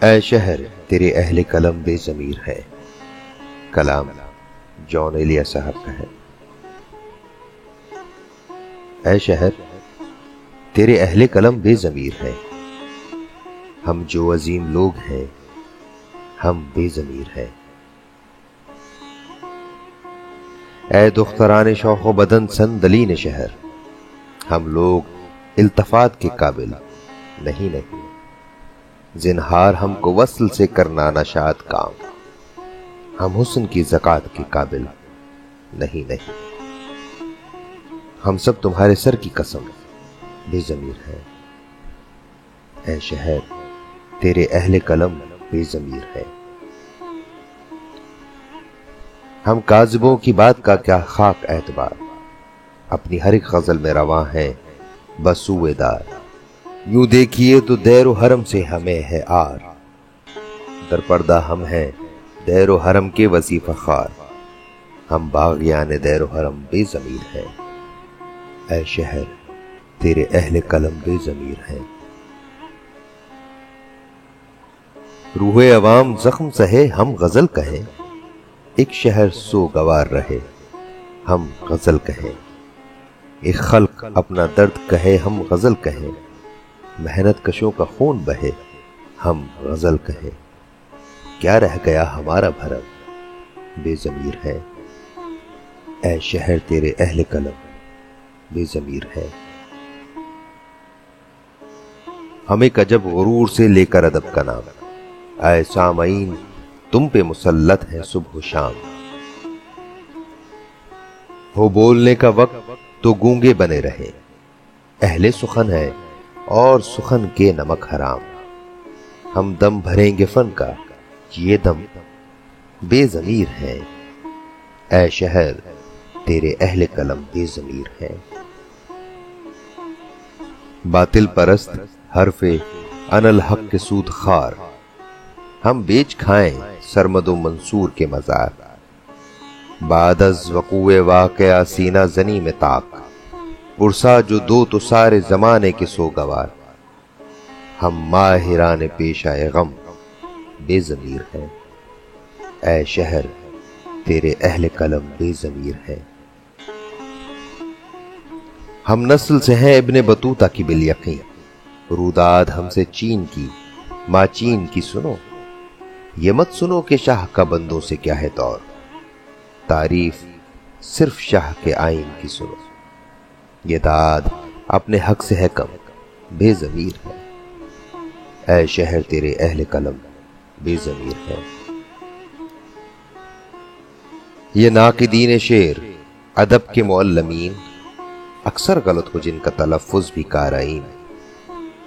اے شہر تیرے اہل قلم بے ضمیر ہے۔ کلام جان ایلیا صاحب کا ہے۔ اے شہر تیرے اہل قلم بے ضمیر ہے، ہم جو عظیم لوگ ہیں ہم بے ضمیر ہیں۔ اے دختران شوق و بدن صندلین شہر، ہم لوگ التفات کے قابل نہیں۔ زنہار ہم کو وصل سے کرنا نشاط کام، ہم حسن کی زکات کے قابل نہیں۔ ہم سب تمہارے سر کی قسم بے ضمیر ہیں۔ اے شہر تیرے اہل قلم بے ضمیر ہے۔ ہم کاذبوں کی بات کا کیا خاک اعتبار، اپنی ہر ایک غزل میں رواں ہیں بسوئے دار۔ یوں دیکھیے تو دیر و حرم سے ہمیں ہے آر، در پردہ ہم ہیں دیر و حرم کے وسیع فخار، ہم باغیان دیر و حرم بے ضمیر ہیں۔ اے شہر تیرے اہل قلم بے ضمیر ہیں۔ روح عوام زخم سہے ہم غزل کہیں، ایک شہر سو گوار رہے ہم غزل کہیں۔ ایک خلق اپنا درد کہے ہم غزل کہیں، محنت کشوں کا خون بہے ہم غزل کہیں۔ کیا رہ گیا ہمارا بھرم بے ضمیر ہے۔ اے شہر تیرے اہل قلم بے ضمیر ہے۔ ہم ایک عجب غرور سے لے کر ادب کا نام، اے سامعین تم پہ مسلط ہیں صبح و شام۔ ہو بولنے کا وقت تو گونگے بنے رہے، اہل سخن ہے اور سخن کے نمک حرام۔ ہم دم بھریں گے فن کا، یہ دم بے ضمیر ہے۔ اے شہر تیرے اہل قلم بے ضمیر ہے۔ باطل پرست حرف ان الحق کے سود خار، ہم بیچ کھائیں سرمد و منصور کے مزار۔ بعد از وقوع واقعہ سینہ زنی میں طاق، پرسا جو دو تو سارے زمانے کے سوگوار۔ ہم ماہران پیشہ غم بے ضمیر ہیں۔ اے شہر تیرے اہل قلم بے ضمیر ہیں۔ ہم نسل سے ہیں ابن بطوطہ کی بالیقین، روداد ہم سے چین کی ماں چین کی سنو۔ یہ مت سنو کہ شاہ کا بندوں سے کیا ہے طور، تعریف صرف شاہ کے آئین کی سنو۔ یہ داد اپنے حق سے ہے کم بے ضمیر ہے۔ اے شہر تیرے اہل قلم بے ضمیر ہے۔ یہ ناقدین شعر ادب کے معلمین، اکثر غلط ہو جن کا تلفظ بھی قارئین۔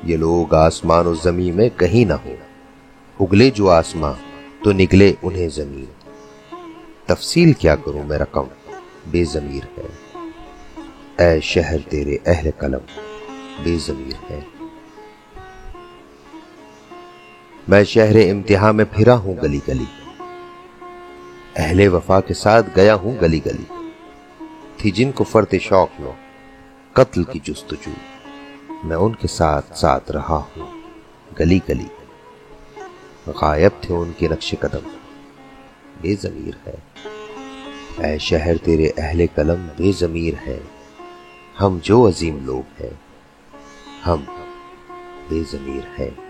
یہ لوگ آسمان و زمین میں کہیں نہ ہو، اگلے جو آسمان تو نگلے انہیں زمین۔ تفصیل کیا کروں میں رقم بے ضمیر ہے۔ اے شہر تیرے اہل قلم بے ضمیر ہے۔ میں شہر امتحان میں پھرا ہوں گلی گلی، اہل وفا کے ساتھ گیا ہوں گلی گلی۔ تھی جن کو فرط شوق نو قتل کی جستجو، میں ان کے ساتھ ساتھ رہا ہوں گلی گلی۔ غائب تھے ان کے نقش قدم بے ضمیر ہے۔ اے شہر تیرے اہل قلم بے ضمیر ہے، ہم جو عظیم لوگ ہیں ہم بے ضمیر ہیں۔